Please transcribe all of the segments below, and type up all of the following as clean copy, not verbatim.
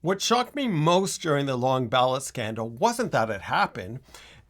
What shocked me most during the long ballot scandal wasn't that it happened.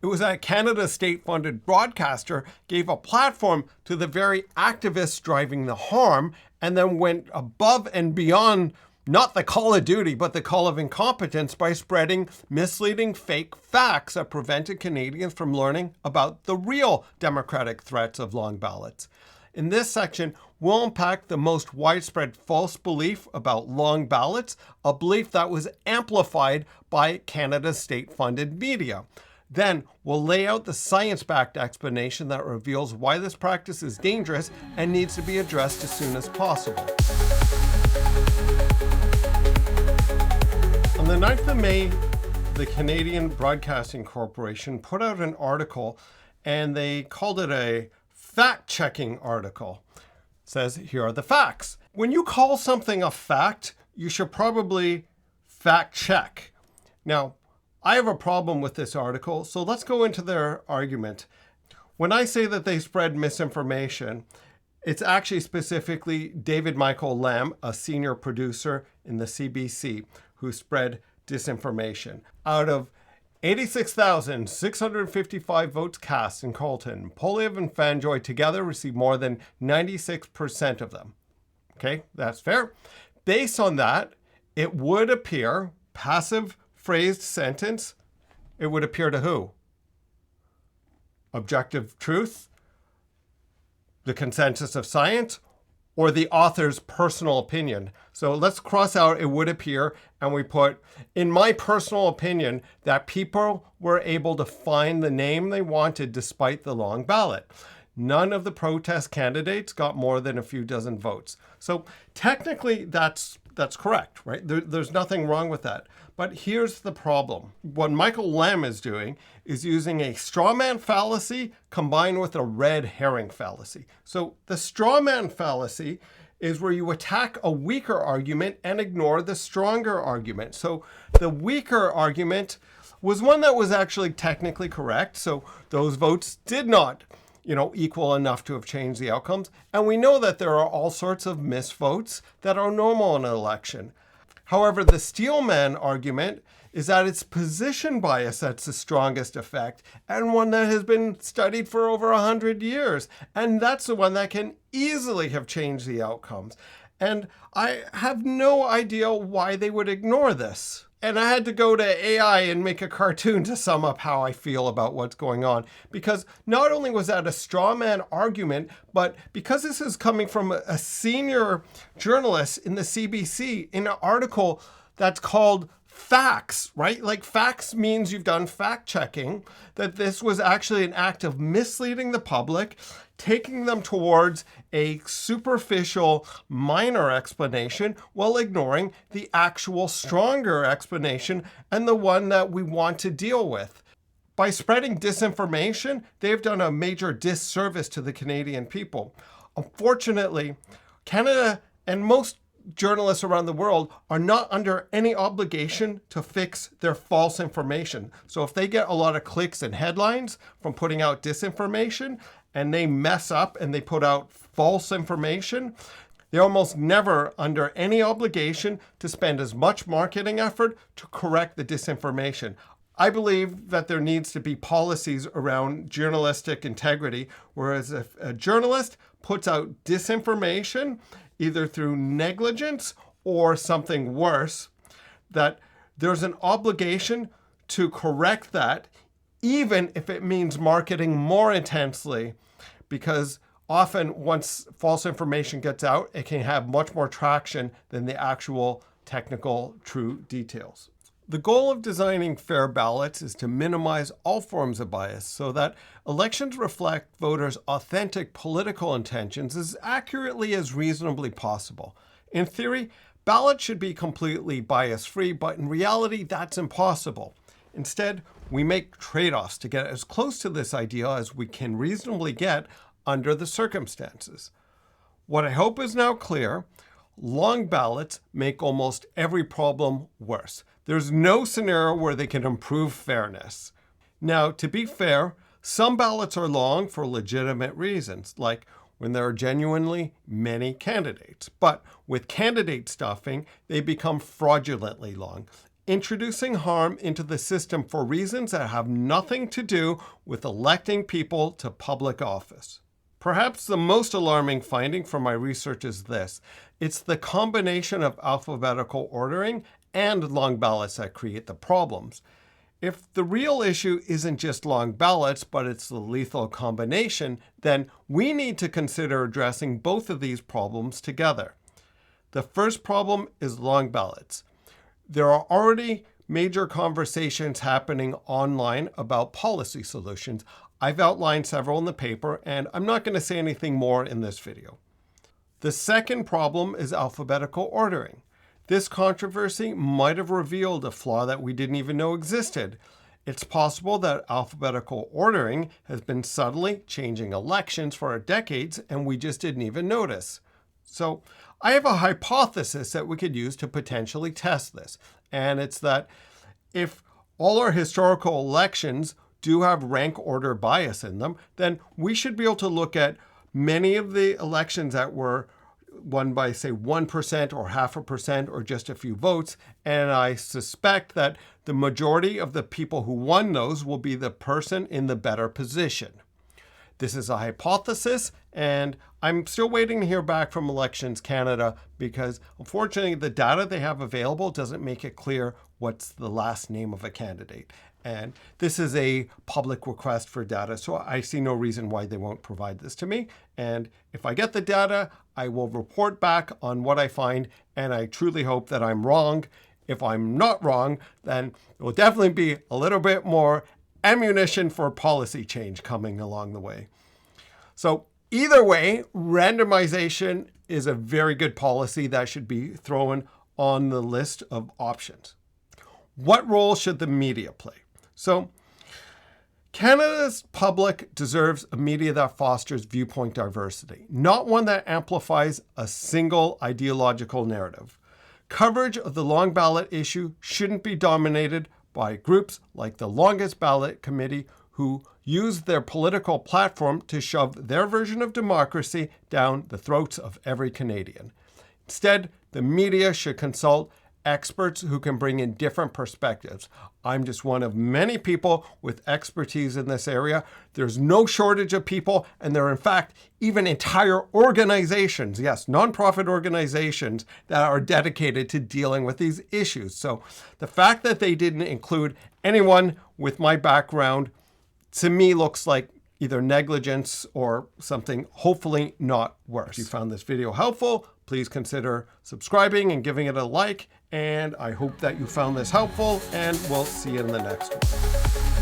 It was that Canada's state-funded broadcaster gave a platform to the very activists driving the harm and then went above and beyond not the call of duty, but the call of incompetence by spreading misleading fake facts that prevented Canadians from learning about the real democratic threats of long ballots. In this section, we'll unpack the most widespread false belief about long ballots, a belief that was amplified by Canada's state-funded media. Then we'll lay out the science-backed explanation that reveals why this practice is dangerous and needs to be addressed as soon as possible. On the 9th of May, the Canadian Broadcasting Corporation put out an article, and they called it a fact-checking article. It says, here are the facts. When you call something a fact, you should probably fact-check. Now, I have a problem with this article, so let's go into their argument. When I say that they spread misinformation, it's actually specifically David Michael Lamb, a senior producer in the CBC, who spread disinformation. Out of 86,655 votes cast in Carleton, Poilievre and Fanjoy together received more than 96% of them. Okay, that's fair. Based on that, it would appear, passive phrased sentence, it would appear to who? Objective truth, the consensus of science, or the author's personal opinion. So let's cross out it would appear, and we put, in my personal opinion, that people were able to find the name they wanted despite the long ballot. None of the protest candidates got more than a few dozen votes. So technically that's correct, right? There's nothing wrong with that. But here's the problem. What Michael Lamb is doing is using a straw man fallacy combined with a red herring fallacy. So the straw man fallacy is where you attack a weaker argument and ignore the stronger argument. So the weaker argument was one that was actually technically correct. So those votes did not equal enough to have changed the outcomes. And we know that there are all sorts of misvotes that are normal in an election. However, the steelman argument is that it's position bias that's the strongest effect, and one that has been studied for over 100 years. And that's the one that can easily have changed the outcomes. And I have no idea why they would ignore this. And I had to go to AI and make a cartoon to sum up how I feel about what's going on. Because not only was that a straw man argument, but because this is coming from a senior journalist in the CBC in an article that's called Facts, right? Like facts means you've done fact checking, that this was actually an act of misleading the public, taking them towards a superficial minor explanation while ignoring the actual stronger explanation and the one that we want to deal with. By spreading disinformation, they've done a major disservice to the Canadian people. Unfortunately, Canada and most journalists around the world are not under any obligation to fix their false information. So if they get a lot of clicks and headlines from putting out disinformation and they mess up and they put out false information, they're almost never under any obligation to spend as much marketing effort to correct the disinformation. I believe that there needs to be policies around journalistic integrity, whereas if a journalist puts out disinformation, either through negligence or something worse, that there's an obligation to correct that, even if it means marketing more intensely, because often once false information gets out, it can have much more traction than the actual technical true details. The goal of designing fair ballots is to minimize all forms of bias so that elections reflect voters' authentic political intentions as accurately as reasonably possible. In theory, ballots should be completely bias-free, but in reality, that's impossible. Instead, we make trade-offs to get as close to this ideal as we can reasonably get under the circumstances. What I hope is now clear, long ballots make almost every problem worse. There's no scenario where they can improve fairness. Now, to be fair, some ballots are long for legitimate reasons, like when there are genuinely many candidates. But with candidate stuffing, they become fraudulently long, introducing harm into the system for reasons that have nothing to do with electing people to public office. Perhaps the most alarming finding from my research is this. It's the combination of alphabetical ordering and long ballots that create the problems. If the real issue isn't just long ballots, but it's the lethal combination, then we need to consider addressing both of these problems together. The first problem is long ballots. There are already major conversations happening online about policy solutions. I've outlined several in the paper, and I'm not going to say anything more in this video. The second problem is alphabetical ordering. This controversy might have revealed a flaw that we didn't even know existed. It's possible that alphabetical ordering has been subtly changing elections for decades, and we just didn't even notice. So I have a hypothesis that we could use to potentially test this, and it's that if all our historical elections do have rank order bias in them, then we should be able to look at many of the elections that were won by, say, 1% or 0.5% or just a few votes. And I suspect that the majority of the people who won those will be the person in the better position. This is a hypothesis, and I'm still waiting to hear back from Elections Canada because, unfortunately, the data they have available doesn't make it clear what's the last name of a candidate. And this is a public request for data, so I see no reason why they won't provide this to me. And if I get the data, I will report back on what I find, and I truly hope that I'm wrong. If I'm not wrong, then it will definitely be a little bit more ammunition for policy change coming along the way. So either way, randomization is a very good policy that should be thrown on the list of options. What role should the media play? So Canada's public deserves a media that fosters viewpoint diversity, not one that amplifies a single ideological narrative. Coverage of the long ballot issue shouldn't be dominated by groups like the Longest Ballot Committee, who use their political platform to shove their version of democracy down the throats of every Canadian. Instead, the media should consult experts who can bring in different perspectives. I'm just one of many people with expertise in this area. There's no shortage of people, and there are in fact even entire organizations, yes, nonprofit organizations that are dedicated to dealing with these issues. So the fact that they didn't include anyone with my background, to me, looks like either negligence or something hopefully not worse. If you found this video helpful, please consider subscribing and giving it a like. And I hope that you found this helpful, and we'll see you in the next one.